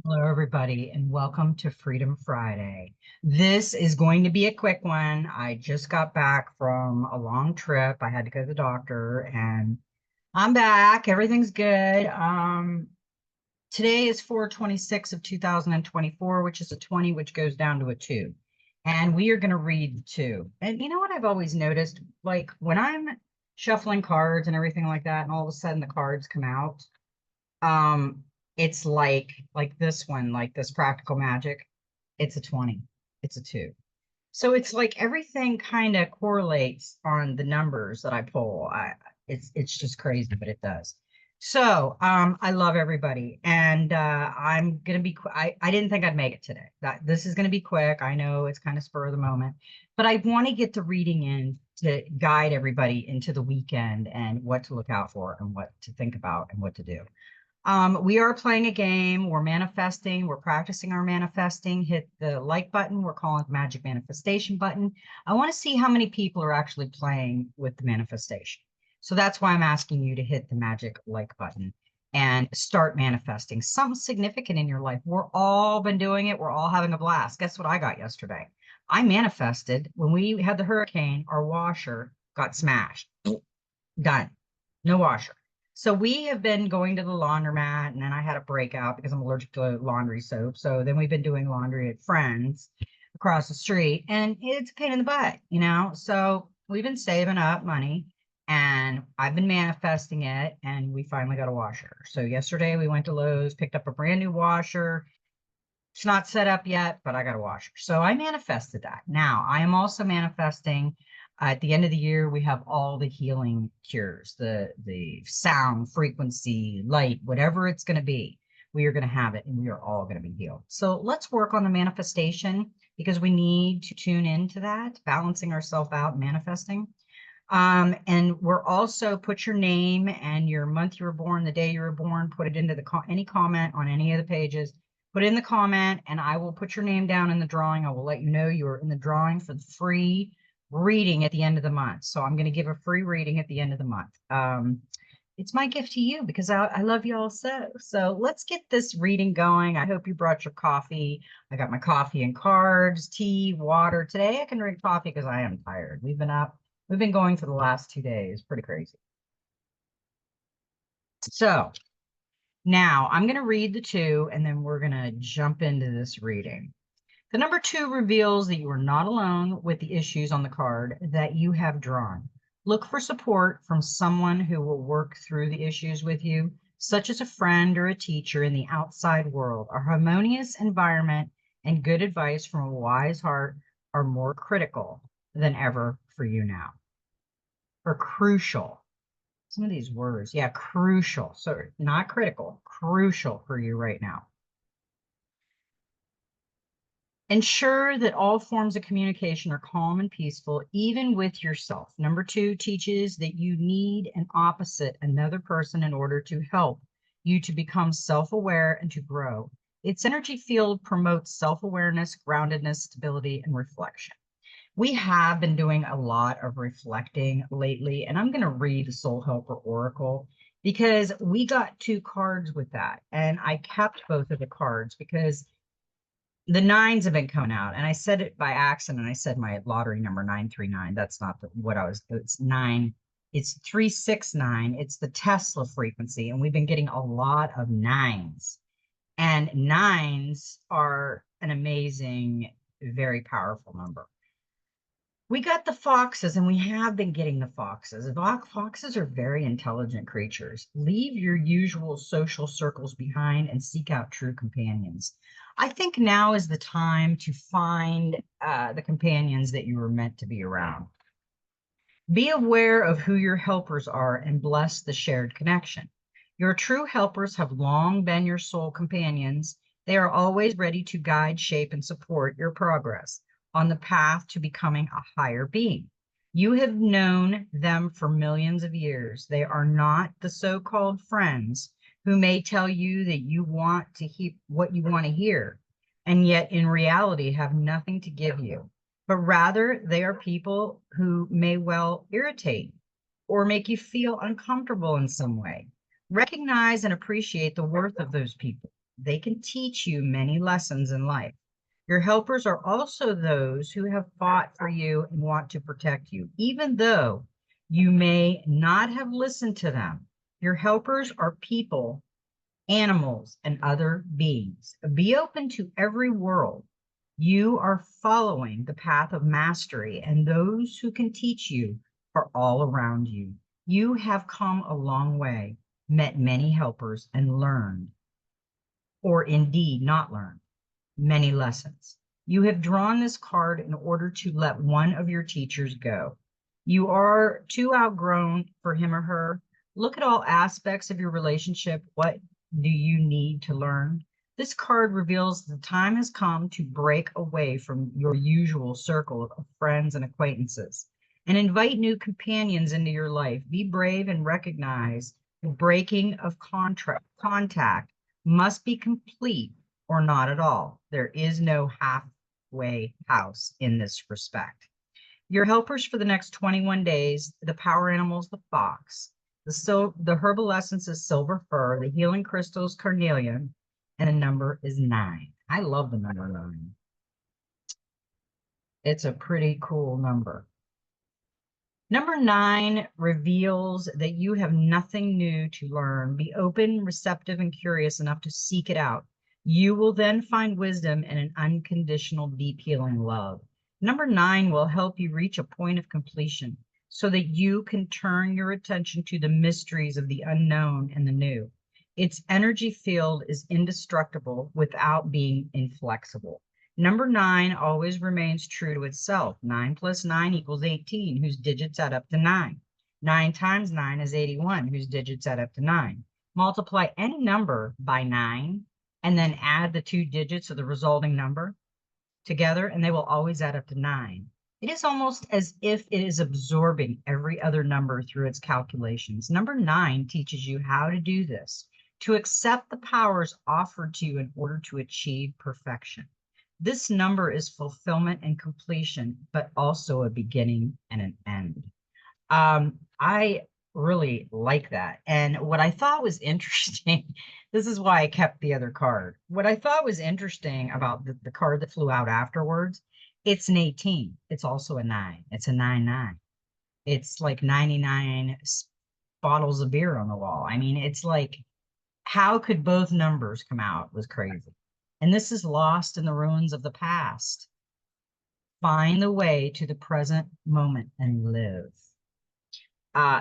Hello, everybody, and welcome to Freedom Friday. This is going to be a quick one. I just got back from a long trip. I had to go to the doctor, and I'm back. Everything's good. Today is 4/26 of 2024, which is a 20, which goes down to a 2. And we are going to read the 2. And you know what I've always noticed? Like when I'm shuffling cards and everything like that, and all of a sudden the cards come out, um, it's like this one, like this practical magic. It's a 20. It's a 2. So it's like everything kind of correlates on the numbers that I pull. It's just crazy, but it does. So I love everybody, and I'm gonna be. I didn't think I'd make it today. That this is gonna be quick. I know it's kind of spur of the moment, but I want to get the reading in to guide everybody into the weekend and what to look out for and what to think about and what to do. We are playing a game. We're manifesting. We're practicing our manifesting. Hit the like button. We're calling it the magic manifestation button. I want to see how many people are actually playing with the manifestation. So that's why I'm asking you to hit the magic like button and start manifesting something significant in your life. We're all been doing it. We're all having a blast. Guess what I got yesterday? I manifested when we had the hurricane, our washer got smashed. Done. No washer. So we have been going to the laundromat, and then I had a breakout because I'm allergic to laundry soap. So then we've been doing laundry at friends across the street, and it's a pain in the butt, you know? So we've been saving up money, and I've been manifesting it, and we finally got a washer. So yesterday we went to Lowe's, picked up a brand new washer. It's not set up yet, but I got a washer. So I manifested that. Now I am also manifesting at the end of the year, we have all the healing cures, the sound, frequency, light, whatever it's going to be. We are going to have it and we are all going to be healed. So let's work on the manifestation because we need to tune into that, balancing ourselves out, manifesting. And we're also put your name and your month you were born, the day you were born, put it into the any comment on any of the pages. Put in the comment, and I will put your name down in the drawing. I will let you know you're in the drawing for the free reading at the end of the month. So I'm going to give a free reading at the end of the month. It's my gift to you because I love you all so. So let's get this reading going. I hope you brought your coffee. I got my coffee and cards, tea, water. Today I can drink coffee because I am tired. We've been up. We've been going for the last 2 days. Pretty crazy. So now I'm going to read the 2, and then we're going to jump into this reading. The number 2 reveals that you are not alone with the issues on the card that you have drawn. Look for support from someone who will work through the issues with you, such as a friend or a teacher in the outside world. A harmonious environment and good advice from a wise heart are more critical than ever for you now. Or crucial. Some of these words, yeah, crucial. So not critical, crucial for you right now. Ensure that all forms of communication are calm and peaceful, even with yourself. Number 2 teaches that you need an opposite, another person, in order to help you to become self-aware and to grow. Its energy field promotes self-awareness, groundedness, stability, and reflection. We have been doing a lot of reflecting lately, and I'm going to read the Soul Helper Oracle because we got 2 cards with that, and I kept both of the cards because the 9s have been coming out, and I said it by accident. I said my lottery number 939. That's not what I was. It's 9. It's 369. It's the Tesla frequency, and we've been getting a lot of 9s. And 9s are an amazing, very powerful number. We got the foxes, and we have been getting the foxes. Foxes are very intelligent creatures. Leave your usual social circles behind and seek out true companions. I think now is the time to find the companions that you were meant to be around. Be aware of who your helpers are and bless the shared connection. Your true helpers have long been your soul companions. They are always ready to guide, shape, and support your progress on the path to becoming a higher being. You have known them for millions of years. They are not the so-called friends who may tell you that you want to hear what you want to hear, and yet in reality have nothing to give you. But rather, they are people who may well irritate or make you feel uncomfortable in some way. Recognize and appreciate the worth of those people. They can teach you many lessons in life. Your helpers are also those who have fought for you and want to protect you, even though you may not have listened to them. Your helpers are people, animals, and other beings. Be open to every world. You are following the path of mastery, and those who can teach you are all around you. You have come a long way, met many helpers, and learned, or indeed not learned, many lessons. You have drawn this card in order to let one of your teachers go. You are too outgrown for him or her. Look at all aspects of your relationship. What do you need to learn? This card reveals the time has come to break away from your usual circle of friends and acquaintances and invite new companions into your life. Be brave and recognize the breaking of contact must be complete or not at all. There is no halfway house in this respect. Your helpers for the next 21 days, the power animals, the fox, the herbal essence is silver fir, the healing crystals, carnelian, and the number is 9. I love the number 9. It's a pretty cool number. Number 9 reveals that you have nothing new to learn. Be open, receptive, and curious enough to seek it out. You will then find wisdom and an unconditional, deep healing love. Number 9 will help you reach a point of completion so that you can turn your attention to the mysteries of the unknown and the new. Its energy field is indestructible without being inflexible. Number 9 always remains true to itself. 9 plus 9 equals 18, whose digits add up to 9. 9 times 9 is 81, whose digits add up to 9. Multiply any number by 9 and then add the 2 digits of the resulting number together, and they will always add up to 9. It is almost as if it is absorbing every other number through its calculations. Number 9 teaches you how to do this, to accept the powers offered to you in order to achieve perfection. This number is fulfillment and completion, but also a beginning and an end. I really like that. And what I thought was interesting, this is why I kept the other card. What I thought was interesting about the card that flew out afterwards, it's an 18. It's also a 9. It's a 9-9. It's like 99 bottles of beer on the wall. I mean, it's like, how could both numbers come out? Was crazy. And this is lost in the ruins of the past. Find the way to the present moment and live.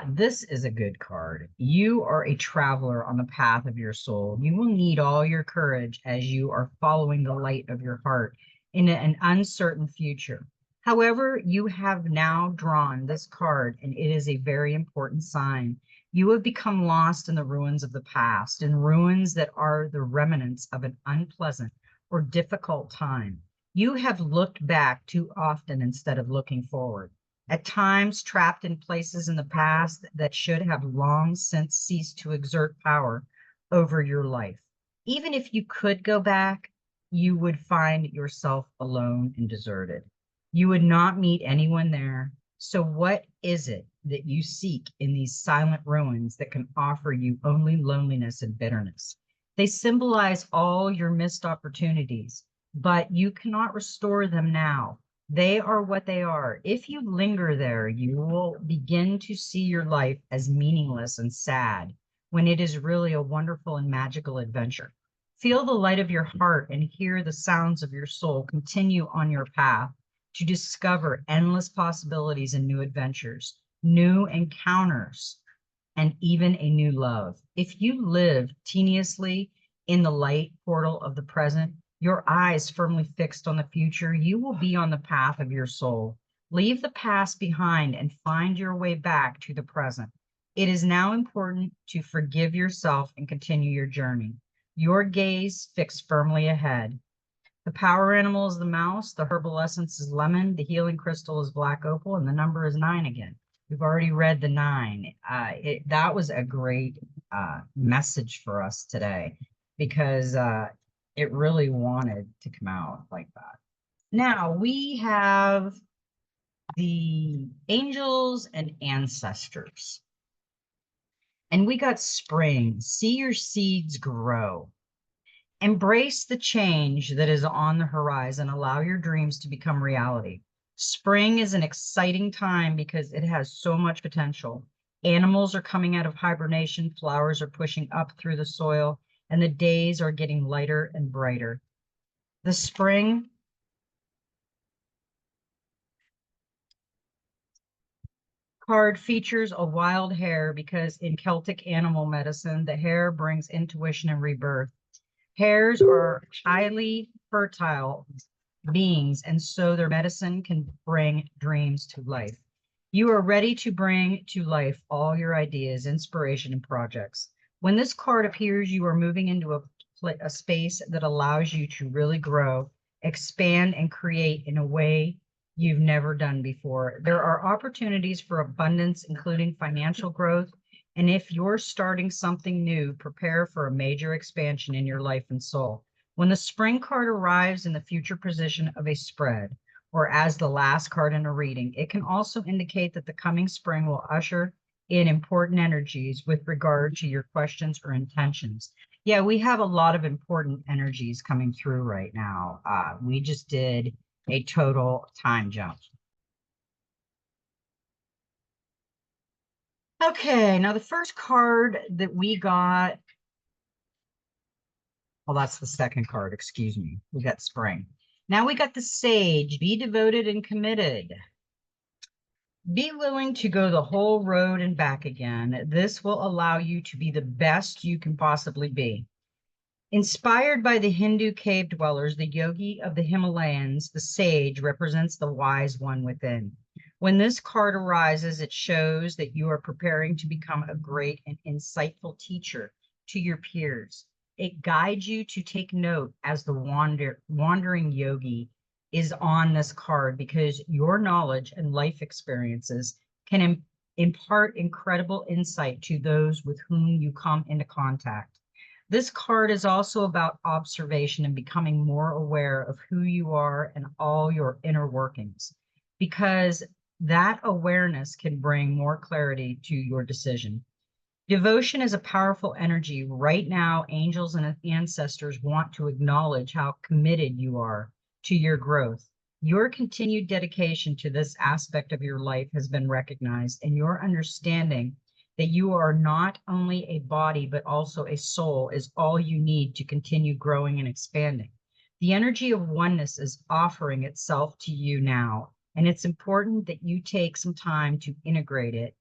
This is a good card. You are a traveler on the path of your soul. You will need all your courage as you are following the light of your heart in an uncertain future. However, you have now drawn this card, and it is a very important sign. You have become lost in the ruins of the past, in ruins that are the remnants of an unpleasant or difficult time. You have looked back too often instead of looking forward. At times trapped in places in the past that should have long since ceased to exert power over your life. Even if you could go back, you would find yourself alone and deserted. You would not meet anyone there. So what is it that you seek in these silent ruins that can offer you only loneliness and bitterness? They symbolize all your missed opportunities, but you cannot restore them now. They are what they are. If you linger there, you will begin to see your life as meaningless and sad when it is really a wonderful and magical adventure. Feel the light of your heart and hear the sounds of your soul. Continue on your path to discover endless possibilities and new adventures, new encounters, and even a new love. If you live tenuously in the light portal of the present, your eyes firmly fixed on the future, you will be on the path of your soul. Leave the past behind and find your way back to the present. It is now important to forgive yourself and continue your journey. Your gaze fixed firmly ahead. The power animal is the mouse, the herbal essence is lemon, the healing crystal is black opal, and the number is 9 again. We've already read the 9. That was a great message for us today because it really wanted to come out like that. Now we have the angels and ancestors. And we got spring. See your seeds grow. Embrace the change that is on the horizon. Allow your dreams to become reality. Spring is an exciting time because it has so much potential. Animals are coming out of hibernation, flowers are pushing up through the soil, and the days are getting lighter and brighter. The spring card features a wild hare because in Celtic animal medicine, the hare brings intuition and rebirth. Hares are highly fertile beings, and so their medicine can bring dreams to life. You are ready to bring to life all your ideas, inspiration, and projects. When this card appears, you are moving into a space that allows you to really grow, expand, and create in a way you've never done before. There are opportunities for abundance, including financial growth. And if you're starting something new, prepare for a major expansion in your life and soul. When the spring card arrives in the future position of a spread, or as the last card in a reading, it can also indicate that the coming spring will usher in important energies with regard to your questions or intentions. Yeah, we have a lot of important energies coming through right now. We just did a total time jump. Okay, now the first card that we got, well, that's the second card, excuse me. We got spring. Now we got the sage. Be devoted and committed. Be willing to go the whole road and back again. This will allow you to be the best you can possibly be. Inspired by the Hindu cave dwellers, the yogi of the Himalayas, the sage represents the wise one within. When this card arises, it shows that you are preparing to become a great and insightful teacher to your peers. It guides you to take note as the wandering yogi is on this card because your knowledge and life experiences can impart incredible insight to those with whom you come into contact. This card is also about observation and becoming more aware of who you are and all your inner workings, because that awareness can bring more clarity to your decision. Devotion is a powerful energy. Right now, angels and ancestors want to acknowledge how committed you are to your growth. Your continued dedication to this aspect of your life has been recognized, and your understanding that you are not only a body, but also a soul is all you need to continue growing and expanding. The energy of oneness is offering itself to you now, and it's important that you take some time to integrate it,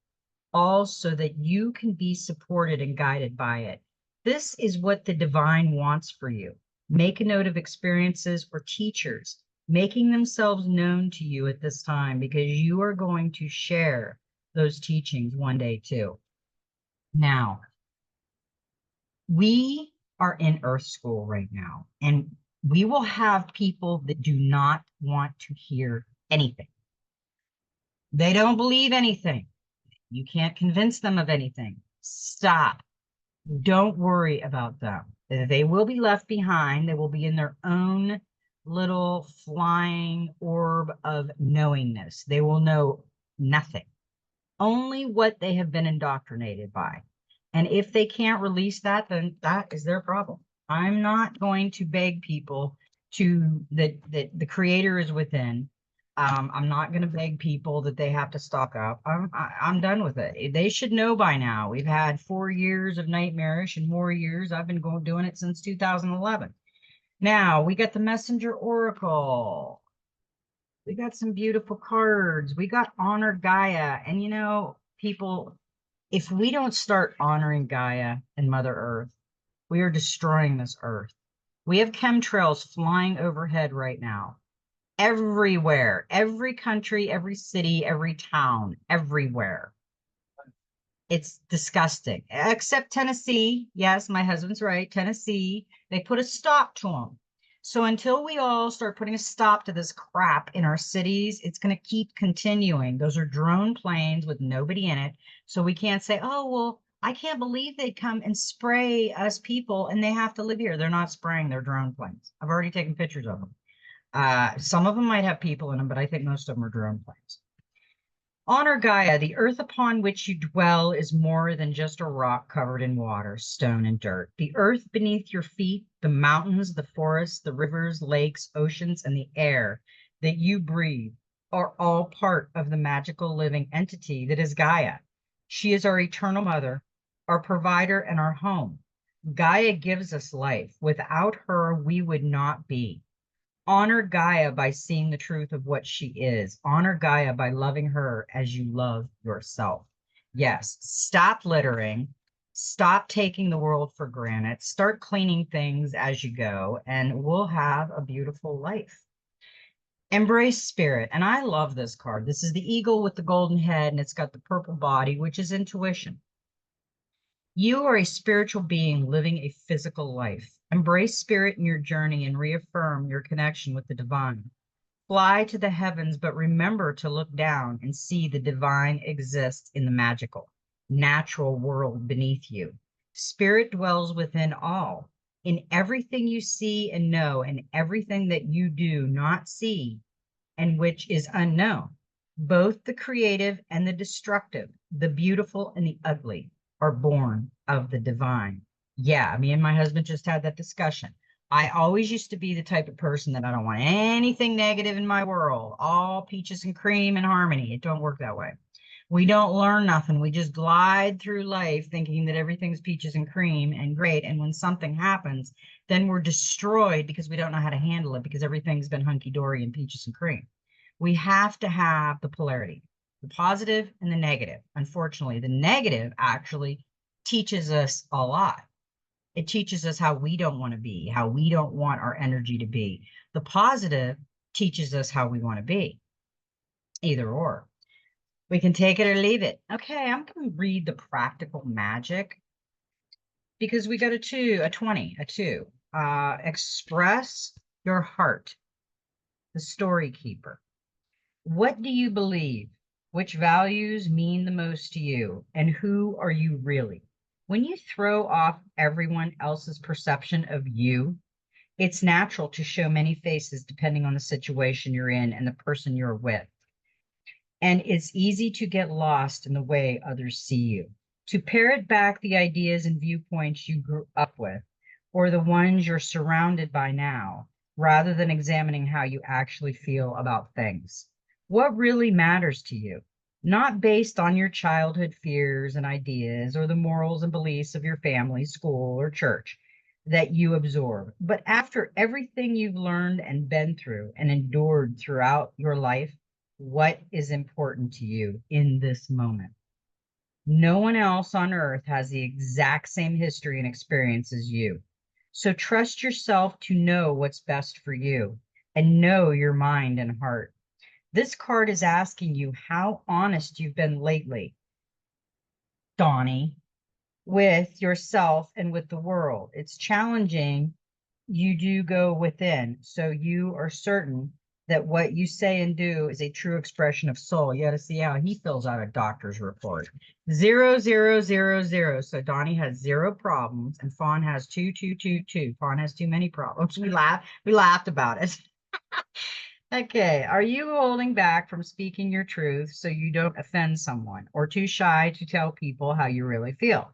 all so that you can be supported and guided by it. This is what the divine wants for you. Make a note of experiences or teachers making themselves known to you at this time because you are going to share those teachings one day too. Now, we are in Earth School right now, and we will have people that do not want to hear anything. They don't believe anything. You can't convince them of anything. Stop. Don't worry about them. They will be left behind. They will be in their own little flying orb of knowingness. They will know nothing, only what they have been indoctrinated by. And if they can't release that, then that is their problem. I'm not going to beg people to that the creator is within. I'm not going to beg people that they have to stock up. I'm done with it. They should know by now. We've had 4 years of nightmarish and more years. I've been doing it since 2011. Now we got the Messenger Oracle. We got some beautiful cards. We got Honor Gaia. And you know, people, if we don't start honoring Gaia and Mother Earth, we are destroying this earth. We have chemtrails flying overhead right now. Everywhere, every country, every city, every town, everywhere. It's disgusting, except Tennessee. Yes, my husband's right. Tennessee, they put a stop to them. So until we all start putting a stop to this crap in our cities, it's going to keep continuing. Those are drone planes with nobody in it. So we can't say, oh, well, I can't believe they come and spray us people and they have to live here. They're not spraying, they're drone planes. I've already taken pictures of them. Some of them might have people in them, but I think most of them are drone planes. Honor Gaia. The earth upon which you dwell is more than just a rock covered in water, stone, and dirt. The earth beneath your feet, the mountains, the forests, the rivers, lakes, oceans, and the air that you breathe are all part of the magical living entity that is Gaia. She is our eternal mother, our provider, and our home. Gaia gives us life. Without her, we would not be. Honor Gaia by seeing the truth of what she is. Honor Gaia by loving her as you love yourself. Yes, stop littering. Stop taking the world for granted. Start cleaning things as you go, and we'll have a beautiful life. Embrace spirit. And I love this card. This is the eagle with the golden head, and it's got the purple body, which is intuition. You are a spiritual being living a physical life. Embrace spirit in your journey and reaffirm your connection with the divine. Fly to the heavens, but remember to look down and see the divine exists in the magical, natural world beneath you. Spirit dwells within all, in everything you see and know, and everything that you do not see and which is unknown. Both the creative and the destructive, the beautiful and the ugly, are born of the divine. Yeah, me and my husband just had that discussion. I always used to be the type of person that I don't want anything negative in my world, all peaches and cream and harmony. It don't work that way. We don't learn nothing. We just glide through life thinking that everything's peaches and cream and great. And when something happens, then we're destroyed because we don't know how to handle it because everything's been hunky dory and peaches and cream. We have to have the polarity, the positive and the negative. Unfortunately, the negative actually teaches us a lot. It teaches us how we don't want to be, how we don't want our energy to be. The positive teaches us how we want to be, either or. We can take it or leave it. Okay, I'm going to read the practical magic because we got a 2, a 20, a 2. Express your heart, the story keeper. What do you believe? Which values mean the most to you? And who are you really? When you throw off everyone else's perception of you, it's natural to show many faces depending on the situation you're in and the person you're with. And it's easy to get lost in the way others see you. To parrot back the ideas and viewpoints you grew up with, or the ones you're surrounded by now, rather than examining how you actually feel about things. What really matters to you? Not based on your childhood fears and ideas or the morals and beliefs of your family, school, or church that you absorb, but after everything you've learned and been through and endured throughout your life, what is important to you in this moment? No one else on earth has the exact same history and experience as you. So trust yourself to know what's best for you and know your mind and heart. This card is asking you how honest you've been lately, Donnie, with yourself and with the world. It's challenging. You do go within, so you are certain that what you say and do is a true expression of soul. You got to see how he fills out a doctor's report. 0, 0, 0, 0. So Donnie has 0 problems, and Fawn has 2, 2, 2, 2. Fawn has too many problems. We laughed about it. Okay, are you holding back from speaking your truth so you don't offend someone, or too shy to tell people how you really feel?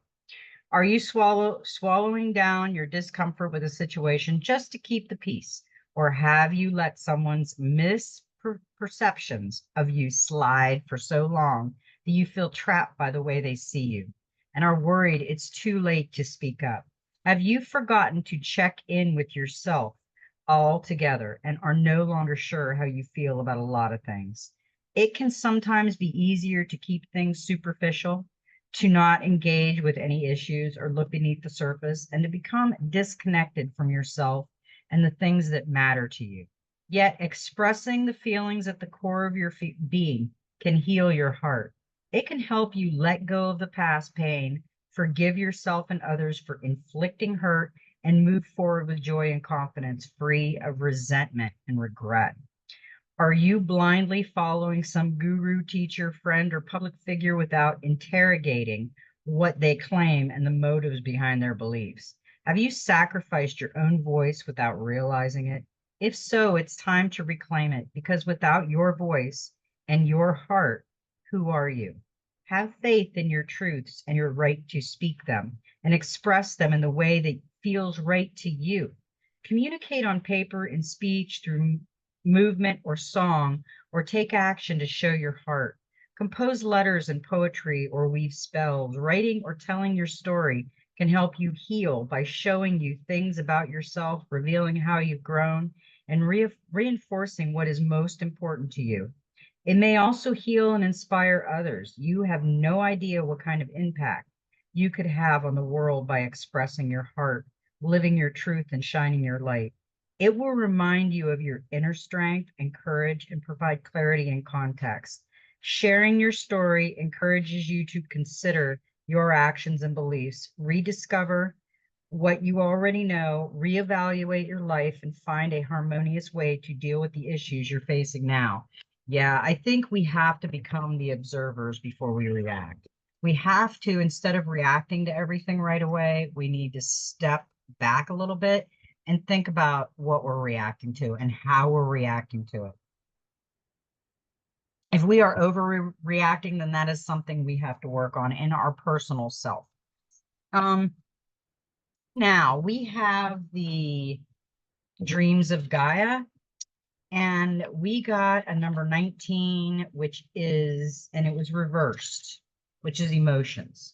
Are you swallowing down your discomfort with a situation just to keep the peace? Or have you let someone's misperceptions of you slide for so long that you feel trapped by the way they see you and are worried it's too late to speak up? Have you forgotten to check in with yourself altogether and are no longer sure how you feel about a lot of things? It can sometimes be easier to keep things superficial, to not engage with any issues or look beneath the surface, and to become disconnected from yourself and the things that matter to you. Yet expressing the feelings at the core of your being can heal your heart. It can help you let go of the past pain, forgive yourself and others for inflicting hurt, and move forward with joy and confidence, free of resentment and regret. Are you blindly following some guru, teacher, friend, or public figure without interrogating what they claim and the motives behind their beliefs? Have you sacrificed your own voice without realizing it? If so, it's time to reclaim it, because without your voice and your heart, Who are you? Have faith in your truths and your right to speak them and express them in the way that feels right to you. Communicate on paper, in speech, through movement or song, or take action to show your heart. Compose letters and poetry or weave spells. Writing or telling your story can help you heal by showing you things about yourself, revealing how you've grown, and reinforcing what is most important to you. It may also heal and inspire others. You have no idea what kind of impact you could have on the world by expressing your heart, living your truth, and shining your light. It will remind you of your inner strength and courage and provide clarity and context. Sharing your story encourages you to consider your actions and beliefs, rediscover what you already know, reevaluate your life, and find a harmonious way to deal with the issues you're facing now. Yeah, I think we have to become the observers before we react. We have to, instead of reacting to everything right away, we need to step back a little bit and think about what we're reacting to and how we're reacting to it. If we are overreacting, then that is something we have to work on in our personal self. Now we have the Dreams of Gaia, and we got a number 19, which is, and it was reversed, which is emotions.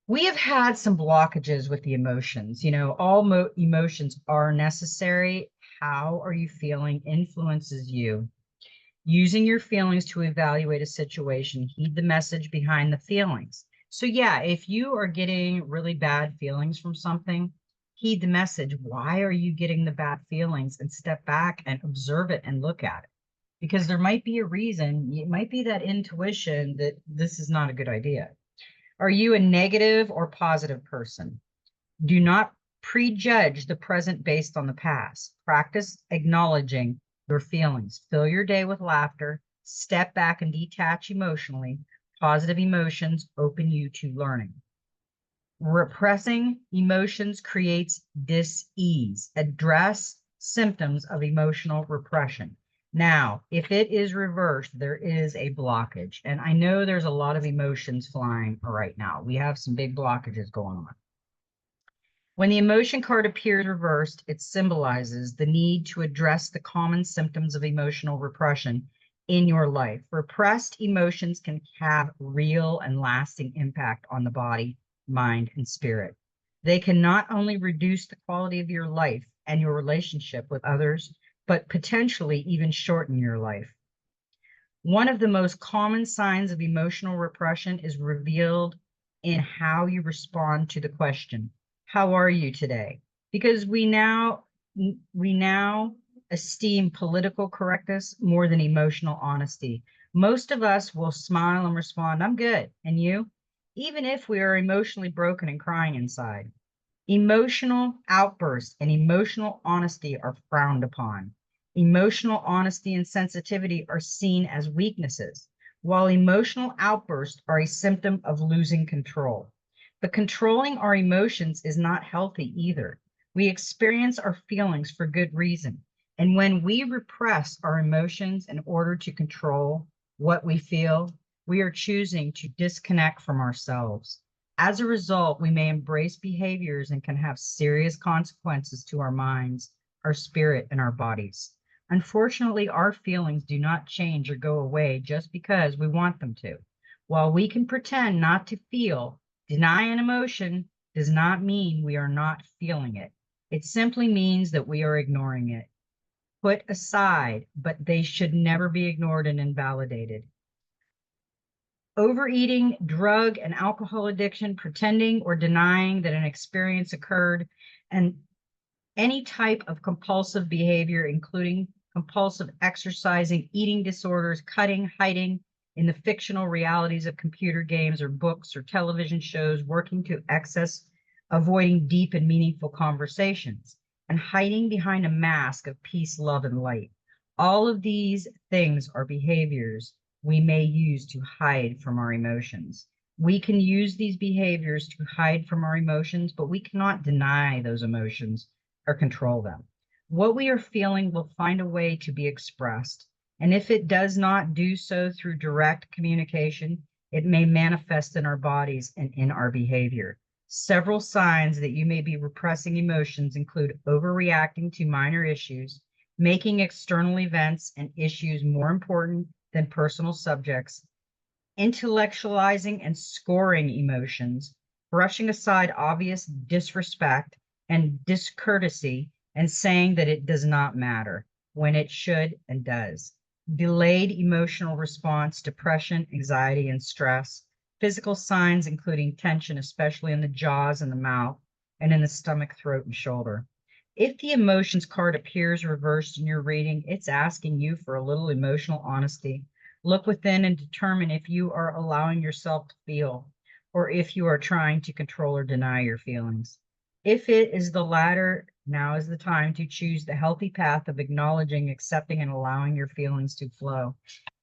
We have had some blockages with the emotions. You know, all emotions are necessary. How are you feeling influences you. Using your feelings to evaluate a situation, heed the message behind the feelings. So yeah, if you are getting really bad feelings from something, heed the message. Why are you getting the bad feelings? And step back and observe it and look at it. Because there might be a reason. It might be that intuition that this is not a good idea. Are you a negative or positive person? Do not prejudge the present based on the past. Practice acknowledging your feelings. Fill your day with laughter. Step back and detach emotionally. Positive emotions open you to learning. Repressing emotions creates dis-ease. Address symptoms of emotional repression. Now, if it is reversed, there is a blockage. And I know there's a lot of emotions flying right now. We have some big blockages going on. When the emotion card appears reversed, it symbolizes the need to address the common symptoms of emotional repression in your life. Repressed emotions can have real and lasting impact on the body, mind, and spirit. They can not only reduce the quality of your life and your relationship with others, but potentially even shorten your life. One of the most common signs of emotional repression is revealed in how you respond to the question, how are you today? Because we now esteem political correctness more than emotional honesty. Most of us will smile and respond, I'm good. And you? Even if we are emotionally broken and crying inside. Emotional outbursts and emotional honesty are frowned upon. Emotional honesty and sensitivity are seen as weaknesses, while emotional outbursts are a symptom of losing control. But controlling our emotions is not healthy either. We experience our feelings for good reason. And when we repress our emotions in order to control what we feel, we are choosing to disconnect from ourselves. As a result, we may embrace behaviors and can have serious consequences to our minds, our spirit, and our bodies. Unfortunately, our feelings do not change or go away just because we want them to. While we can pretend not to feel, deny an emotion does not mean we are not feeling it. It simply means that we are ignoring it. Put aside, but they should never be ignored and invalidated. Overeating, drug and alcohol addiction, pretending or denying that an experience occurred, and any type of compulsive behavior, including compulsive exercising, eating disorders, cutting, hiding in the fictional realities of computer games or books or television shows, working to excess, avoiding deep and meaningful conversations, and hiding behind a mask of peace, love, and light. All of these things are behaviors we may use to hide from our emotions. We can use these behaviors to hide from our emotions, but we cannot deny those emotions or control them. What we are feeling will find a way to be expressed, And if it does not do so through direct communication, it may manifest in our bodies and in our behavior. Several signs that you may be repressing emotions include overreacting to minor issues, making external events and issues more important than personal subjects, intellectualizing and scoring emotions, brushing aside obvious disrespect and discourtesy, and saying that it does not matter when it should and does. Delayed emotional response, depression, anxiety, and stress. Physical signs including tension, especially in the jaws and the mouth, and in the stomach, throat, and shoulder. If the emotions card appears reversed in your reading, it's asking you for a little emotional honesty. Look within and determine if you are allowing yourself to feel, or if you are trying to control or deny your feelings. If it is the latter, now is the time to choose the healthy path of acknowledging, accepting, and allowing your feelings to flow.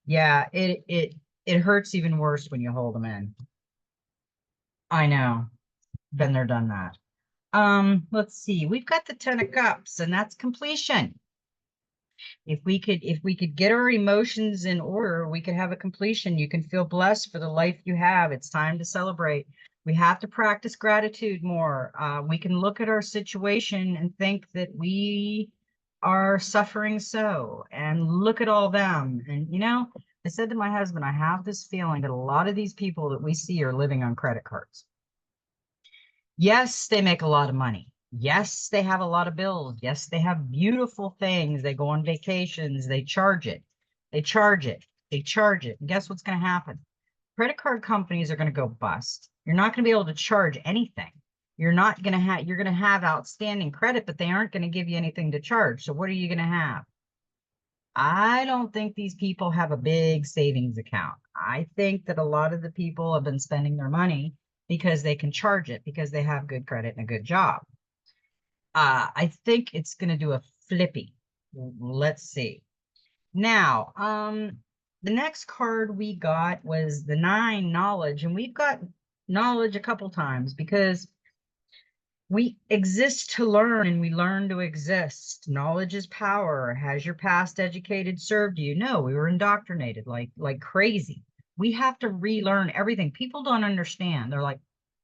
Yeah, it hurts even worse when you hold them in. I know. Been there, done that. Let's see. We've got the Ten of Cups, and that's completion. If we could get our emotions in order, we could have a completion. You can feel blessed for the life you have. It's time to celebrate. We have to practice gratitude more. We can look at our situation and think that we are suffering so, and look at all them. And I said to my husband, I have this feeling that a lot of these people that we see are living on credit cards. Yes, they make a lot of money. Yes, they have a lot of bills. Yes, they have beautiful things. They go on vacations. They charge it. They charge it. They charge it. And guess what's going to happen? Credit card companies are going to go bust. You're not going to be able to charge anything. You're going to have outstanding credit, but they aren't going to give you anything to charge. So what are you going to have? I don't think these people have a big savings account. I think that a lot of the people have been spending their money because they can charge it because they have good credit and a good job. I think it's going to do a flippy. Let's see. Now, the next card we got was the 9, knowledge, and we've got knowledge a couple times because we exist to learn and we learn to exist. Knowledge is power. Has your past educated served you? No, we were indoctrinated like crazy. We have to relearn everything. People don't understand. They're like,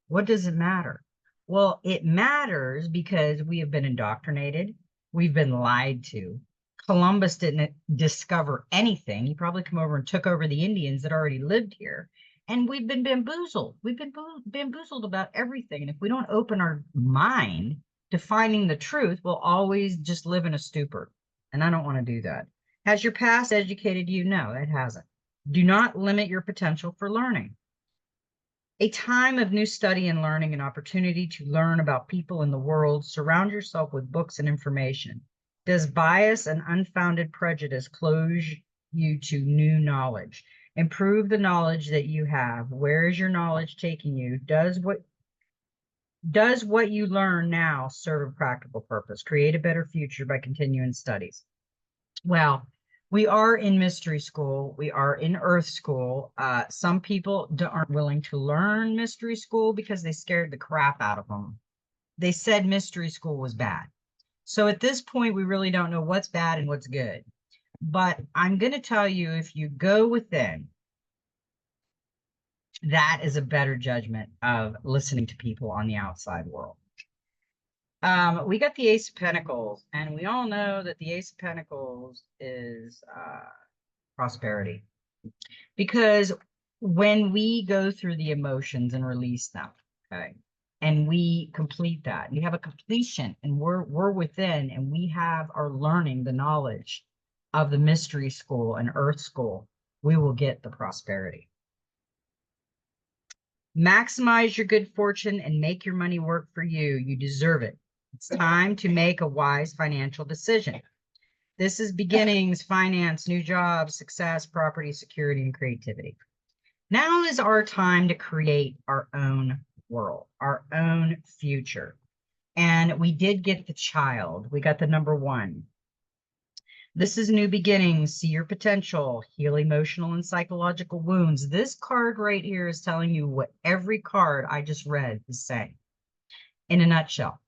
what does it matter? Well, it matters because we have been indoctrinated. We've been lied to. Columbus didn't discover anything. He probably come over and took over the Indians that already lived here. And we've been bamboozled. We've been bamboozled about everything. And if we don't open our mind to finding the truth, we'll always just live in a stupor. And I don't want to do that. Has your past educated you? No, it hasn't. Do not limit your potential for learning. A time of new study and learning, an opportunity to learn about people in the world. Surround yourself with books and information. Does bias and unfounded prejudice close you to new knowledge? Improve the knowledge that you have. Where is your knowledge taking you? Does what you learn now serve a practical purpose? Create a better future by continuing studies. Well, we are in mystery school. We are in earth school. Some people aren't willing to learn mystery school because they scared the crap out of them. They said mystery school was bad. So at this point, we really don't know what's bad and what's good. But I'm going to tell you, if you go within, that is a better judgment of listening to people on the outside world. We got the Ace of Pentacles, and we all know that the Ace of Pentacles is prosperity. Because when we go through the emotions and release them, okay, and we complete that, we have a completion, and we're within, and we have our learning, the knowledge of the mystery school and earth school, we will get the prosperity. Maximize your good fortune and make your money work for you. You deserve it. It's time to make a wise financial decision. This is beginnings, finance, new jobs, success, property, security, and creativity. Now is our time to create our own world, our own future. And we did get the Child. We got the number 1. This is new beginnings. See your potential. Heal emotional and psychological wounds. This card right here is telling you what every card I just read is saying. In a nutshell,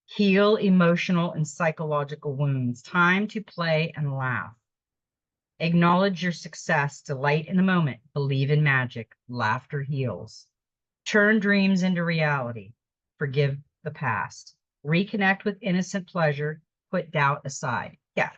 heal emotional and psychological wounds. Time to play and laugh. Acknowledge your success, delight in the moment, believe in magic, laughter heals. Turn dreams into reality, forgive the past, reconnect with innocent pleasure, put doubt aside. Yeah,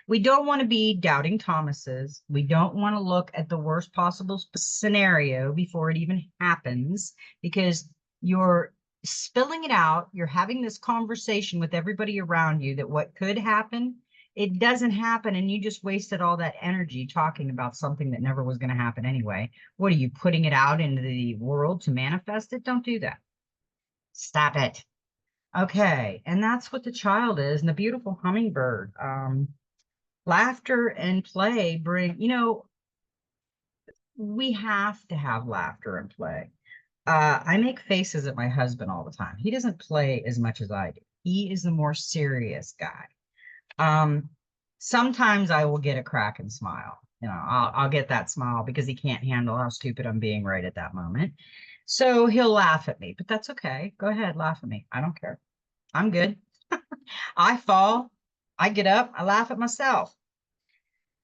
we don't want to be doubting Thomases. We don't want to look at the worst possible scenario before it even happens because you're spilling it out. You're having this conversation with everybody around you that what could happen, it doesn't happen. And you just wasted all that energy talking about something that never was going to happen anyway. What are you putting it out into the world to manifest it? Don't do that. Stop it. Okay. And that's what the child is. And the beautiful hummingbird. Laughter and play bring, we have to have laughter and play. I make faces at my husband all the time. He doesn't play as much as I do. He is the more serious guy. Um, Sometimes I will get a crack and smile. I'll get that smile because he can't handle how stupid I'm being right at that moment. So he'll laugh at me, but that's okay. Go ahead, laugh at me. I don't care. I'm good. I fall, I get up, I laugh at myself.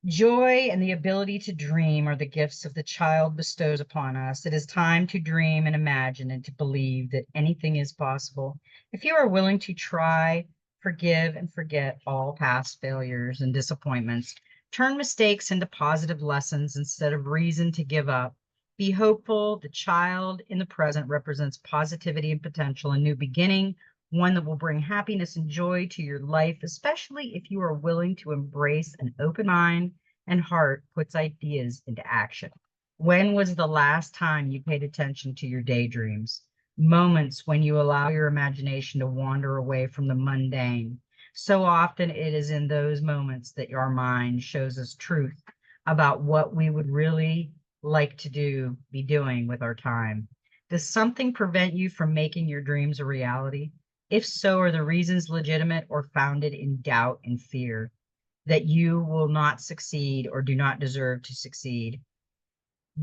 Joy and the ability to dream are the gifts of the child bestows upon us. It is time to dream and imagine and to believe that anything is possible. If you are willing to try, forgive, and forget all past failures and disappointments, turn mistakes into positive lessons instead of reason to give up. Be hopeful. The child in the present represents positivity and potential, a new beginning, one that will bring happiness and joy to your life, especially if you are willing to embrace an open mind and heart puts ideas into action. When was the last time you paid attention to your daydreams? Moments when you allow your imagination to wander away from the mundane. So often it is in those moments that your mind shows us truth about what we would really like to be doing with our time. Does something prevent you from making your dreams a reality? If so, are the reasons legitimate or founded in doubt and fear that you will not succeed or do not deserve to succeed?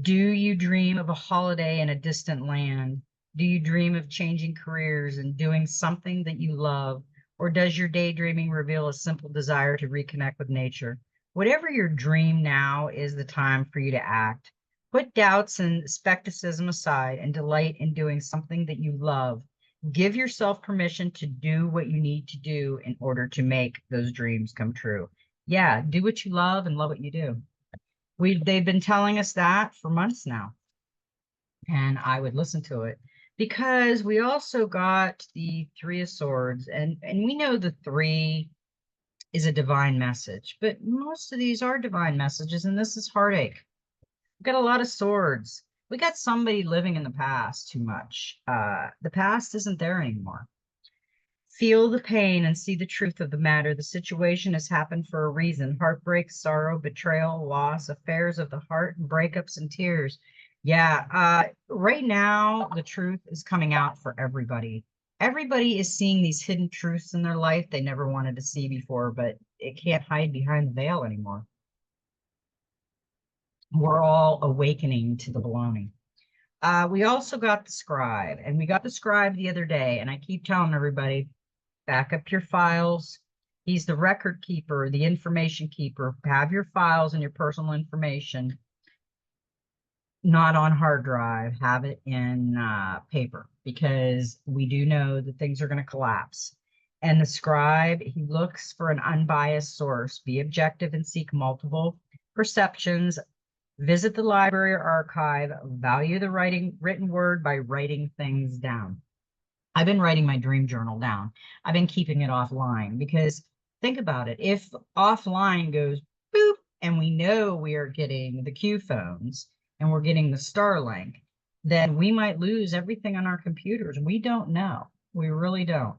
Do you dream of a holiday in a distant land? Do you dream of changing careers and doing something that you love? Or does your daydreaming reveal a simple desire to reconnect with nature? Whatever your dream now is the time for you to act. Put doubts and skepticism aside and delight in doing something that you love. Give yourself permission to do what you need to do in order to make those dreams come true. Yeah, do what you love and love what you do. They've been telling us that for months now, and I would listen to it because we also got the Three of Swords, and we know the three is a divine message, but most of these are divine messages, and this is heartache. We've got a lot of swords. We got somebody living in the past too much. The past isn't there anymore. Feel the pain and see the truth of the matter. The situation has happened for a reason. Heartbreak, sorrow, betrayal, loss, affairs of the heart, and breakups and tears. Yeah, right now, the truth is coming out for everybody. Everybody is seeing these hidden truths in their life they never wanted to see before, but it can't hide behind the veil anymore. We're all awakening to the baloney. We also got the scribe, and we got the scribe the other day, and I keep telling everybody, back up your files. He's the record keeper, the information keeper. Have your files and your personal information not on hard drive. Have it in paper because we do know that things are going to collapse. And the scribe, he looks for an unbiased source. Be objective and seek multiple perceptions. Visit the library or archive. Value the written word by writing things down. I've been writing my dream journal down. I've been keeping it offline because think about it. If offline goes boop, and we know we are getting the Q phones and we're getting the Starlink, then we might lose everything on our computers. We don't know. We really don't.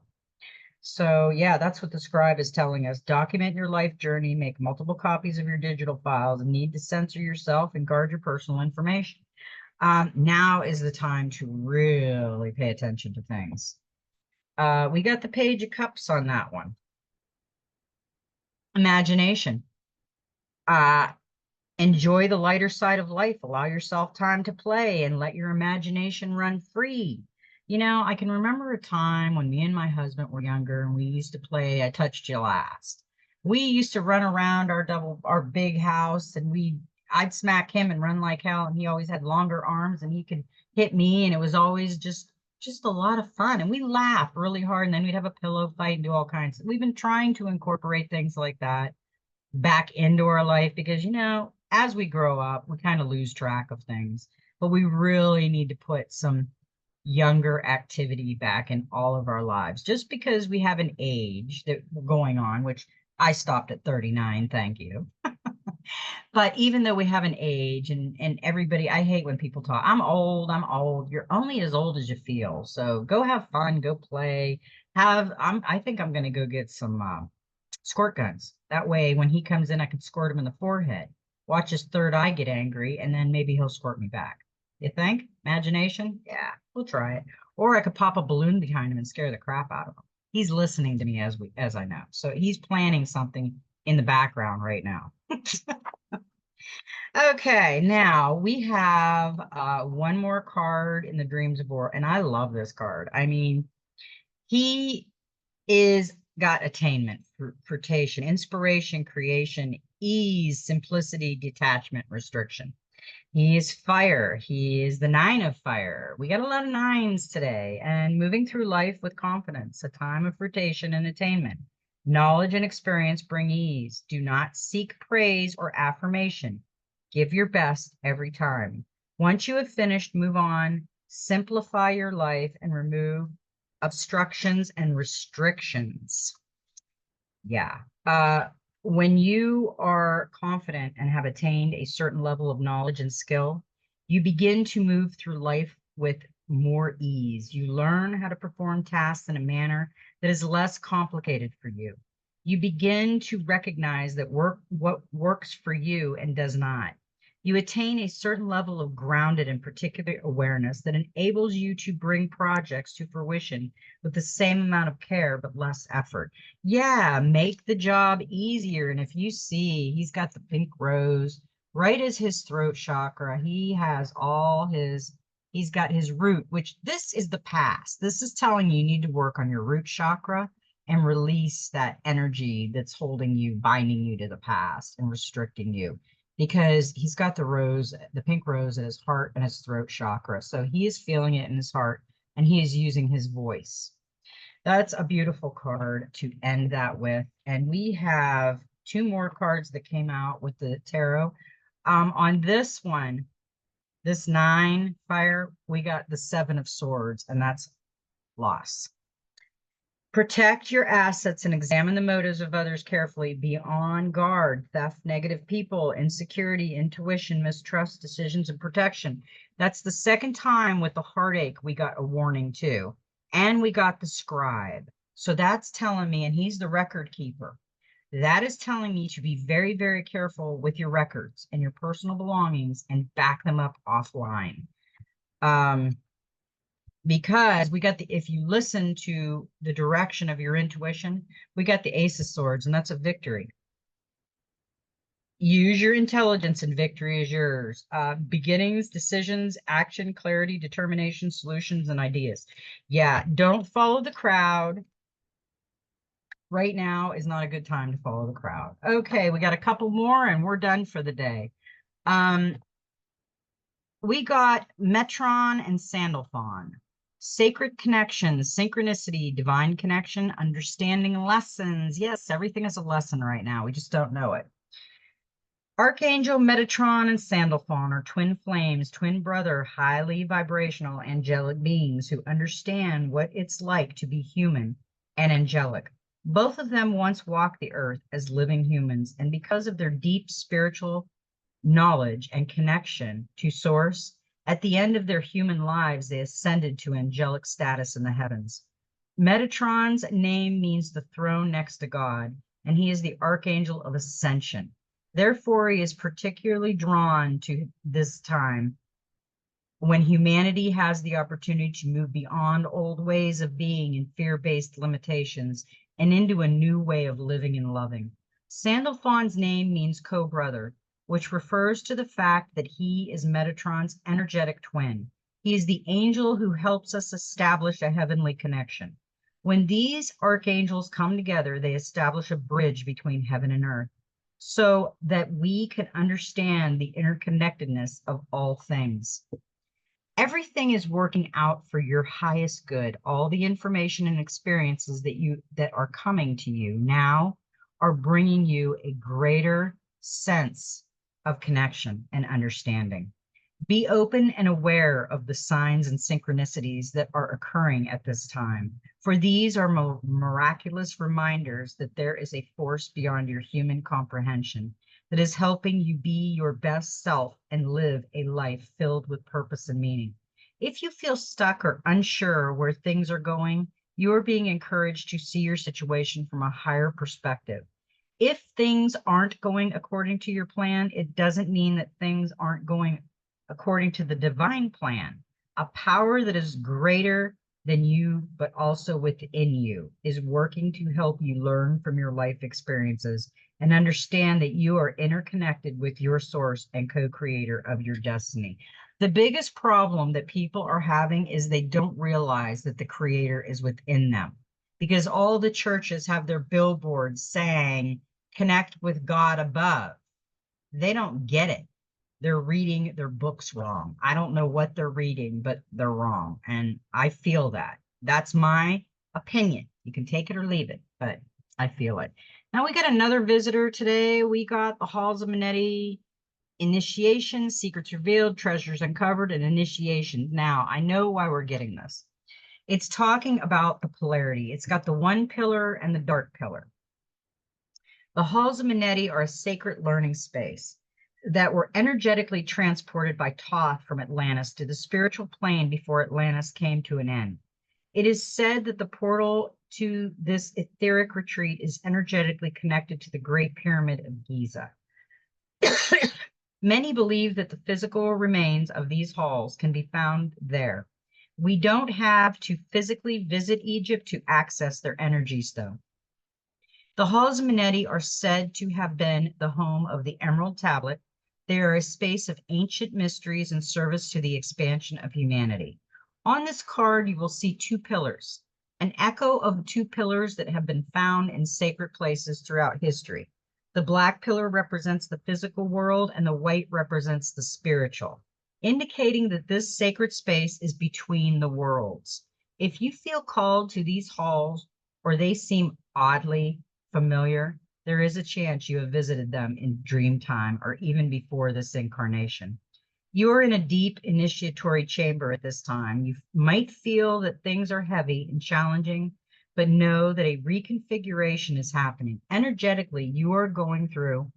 So yeah, that's what the scribe is telling us. Document your life journey, make multiple copies of your digital files, and need to censor yourself and guard your personal information. Now is the time to really pay attention to things. We got the Page of Cups on that one. Imagination. Enjoy the lighter side of life. Allow yourself time to play and let your imagination run free. I can remember a time when me and my husband were younger and we used to play I Touched You Last. We used to run around our big house, and I'd smack him and run like hell, and he always had longer arms and he could hit me, and it was always just a lot of fun. And we laughed really hard, and then we'd have a pillow fight and do all kinds. We've been trying to incorporate things like that back into our life because, as we grow up, we kind of lose track of things, but we really need to put some younger activity back in all of our lives. Just because we have an age that we're going on, which I stopped at 39, thank you. But even though we have an age, and everybody, I hate when people talk, I'm old. You're only as old as you feel. So go have fun, go play. I think I'm gonna go get some squirt guns. That way, when he comes in, I can squirt him in the forehead. Watch his third eye get angry, and then maybe he'll squirt me back. You think? Imagination? Yeah, we'll try it. Or I could pop a balloon behind him and scare the crap out of him. He's listening to me as I know. So he's planning something in the background right now. Okay, now we have one more card in the Dreams of War, and I love this card. I mean, he is got attainment, fruition, inspiration, creation, ease, simplicity, detachment, restriction. He is fire. He is the nine of fire. We got a lot of nines today, and moving through life with confidence, a time of rotation and attainment. Knowledge and experience bring ease. Do not seek praise or affirmation. Give your best every time. Once you have finished, move on, simplify your life, and remove obstructions and restrictions. Yeah. When you are confident and have attained a certain level of knowledge and skill, you begin to move through life with more ease. You learn how to perform tasks in a manner that is less complicated for you. You begin to recognize that what works for you and does not. You attain a certain level of grounded and particular awareness that enables you to bring projects to fruition with the same amount of care but less effort. Yeah, make the job easier. And if you see, he's got the pink rose right as his throat chakra. He's got his root, which this is the past. This is telling you need to work on your root chakra and release that energy that's holding you, binding you to the past and restricting you. Because he's got the pink rose in his heart and his throat chakra. So he is feeling it in his heart, and he is using his voice. That's a beautiful card to end that with. And we have two more cards that came out with the tarot. On this one, this nine fire, we got the Seven of Swords, and that's loss. Protect your assets and examine the motives of others carefully. Be on guard. Theft, negative people, insecurity, intuition, mistrust, decisions, and protection. That's the second time with the heartache we got a warning too. And we got the scribe. So that's telling me, and he's the record keeper. That is telling me to be very, very careful with your records and your personal belongings and back them up offline. Because we got if you listen to the direction of your intuition, we got the Ace of Swords, and that's a victory. Use your intelligence, and victory is yours. Beginnings, decisions, action, clarity, determination, solutions, and ideas. Yeah, don't follow the crowd. Right now is not a good time to follow the crowd. Okay, we got a couple more, and we're done for the day. We got Metron and Sandalphon. Sacred connections, synchronicity, divine connection, understanding lessons. Yes, everything is a lesson right now. We just don't know it. Archangel Metatron and Sandalphon are twin flames, twin brother, highly vibrational angelic beings who understand what it's like to be human and angelic. Both of them once walked the earth as living humans, and because of their deep spiritual knowledge and connection to source, at the end of their human lives, they ascended to angelic status in the heavens. Metatron's name means the throne next to God, and he is the archangel of ascension. Therefore, he is particularly drawn to this time when humanity has the opportunity to move beyond old ways of being and fear-based limitations and into a new way of living and loving. Sandalphon's name means co-brother, which refers to the fact that he is Metatron's energetic twin. He is the angel who helps us establish a heavenly connection. When these archangels come together, they establish a bridge between heaven and earth so that we can understand the interconnectedness of all things. Everything is working out for your highest good. All the information and experiences that are coming to you now are bringing you a greater sense of connection and understanding. Be open and aware of the signs and synchronicities that are occurring at this time, for these are miraculous reminders that there is a force beyond your human comprehension that is helping you be your best self and live a life filled with purpose and meaning. If you feel stuck or unsure where things are going, you are being encouraged to see your situation from a higher perspective. If things aren't going according to your plan, it doesn't mean that things aren't going according to the divine plan. A power that is greater than you, but also within you, is working to help you learn from your life experiences and understand that you are interconnected with your source and co-creator of your destiny. The biggest problem that people are having is they don't realize that the creator is within them, because all the churches have their billboards saying, connect with God above. They don't get it. They're reading their books wrong. I don't know what they're reading, but they're wrong. And I feel that. That's my opinion. You can take it or leave it, but I feel it. Now we got another visitor today. We got the Halls of Manetti initiation, secrets revealed, treasures uncovered, and initiation. Now I know why we're getting this. It's talking about the polarity. It's got the one pillar and the dark pillar. The halls of Manetti are a sacred learning space that were energetically transported by Thoth from Atlantis to the spiritual plane before Atlantis came to an end. It is said that the portal to this etheric retreat is energetically connected to the Great Pyramid of Giza. Many believe that the physical remains of these halls can be found there. We don't have to physically visit Egypt to access their energies, though. The halls of Manetti are said to have been the home of the Emerald Tablet. They are a space of ancient mysteries and service to the expansion of humanity. On this card, you will see two pillars, an echo of two pillars that have been found in sacred places throughout history. The black pillar represents the physical world and the white represents the spiritual, indicating that this sacred space is between the worlds. If you feel called to these halls or they seem oddly familiar, there is a chance you have visited them in dream time or even before this incarnation. You are in a deep initiatory chamber at this time. You might feel that things are heavy and challenging, but know that a reconfiguration is happening. Energetically, you are going through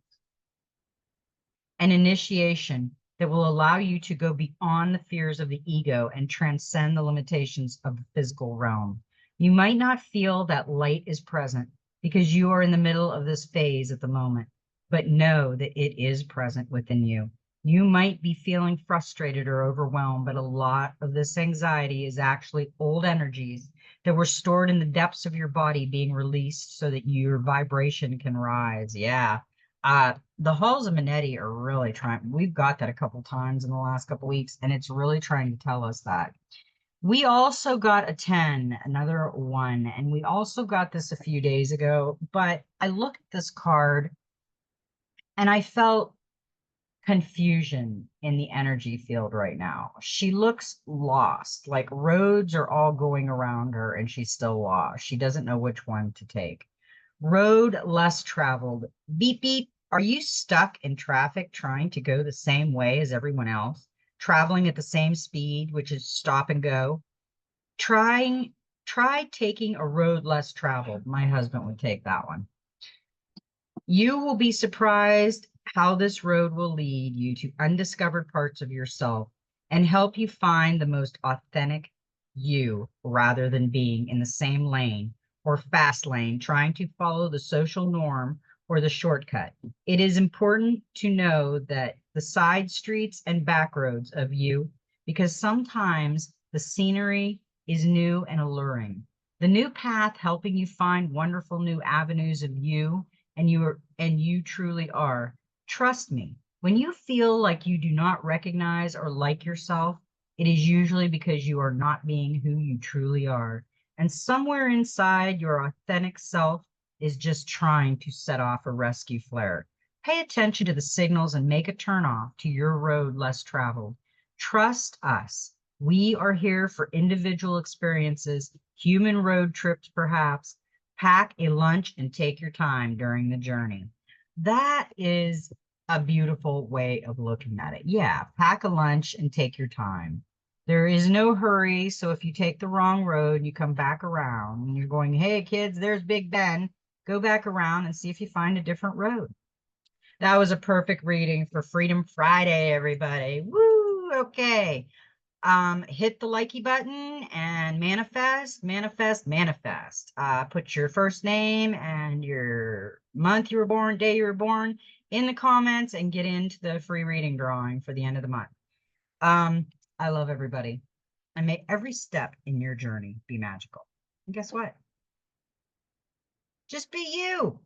an initiation that will allow you to go beyond the fears of the ego and transcend the limitations of the physical realm. You might not feel that light is present because you are in the middle of this phase at the moment, but know that it is present within you. You might be feeling frustrated or overwhelmed, but a lot of this anxiety is actually old energies that were stored in the depths of your body being released so that your vibration can rise. Yeah. The halls of Manetti are really trying. We've got that a couple times in the last couple weeks, and it's really trying to tell us that. We also got a 10, another one, and we also got this a few days ago, but I look at this card and I felt confusion in the energy field right now. She looks lost, like roads are all going around her and she's still lost. She doesn't know which one to take. Road less traveled. Beep, beep. Are you stuck in traffic trying to go the same way as everyone else? Traveling at the same speed, which is stop and go? Try taking a road less traveled. My husband would take that one. You will be surprised how this road will lead you to undiscovered parts of yourself and help you find the most authentic you rather than being in the same lane or fast lane trying to follow the social norm or the shortcut. It is important to know that the side streets and back roads of you, because sometimes the scenery is new and alluring. The new path helping you find wonderful new avenues of you and you truly are. Trust me, when you feel like you do not recognize or like yourself, it is usually because you are not being who you truly are. And somewhere inside, your authentic self is just trying to set off a rescue flare. Pay attention to the signals and make a turn off to your road less traveled. Trust us. We are here for individual experiences, human road trips, perhaps. Pack a lunch and take your time during the journey. That is a beautiful way of looking at it. Yeah, pack a lunch and take your time. There is no hurry. So if you take the wrong road and you come back around and you're going, hey, kids, there's Big Ben, go back around and see if you find a different road. That was a perfect reading for Freedom Friday, everybody. Woo! Okay. Hit the likey button and manifest, manifest, manifest. Put your first name and your month you were born, day you were born in the comments and get into the free reading drawing for the end of the month. I love everybody. And may every step in your journey be magical. And guess what? Just be you.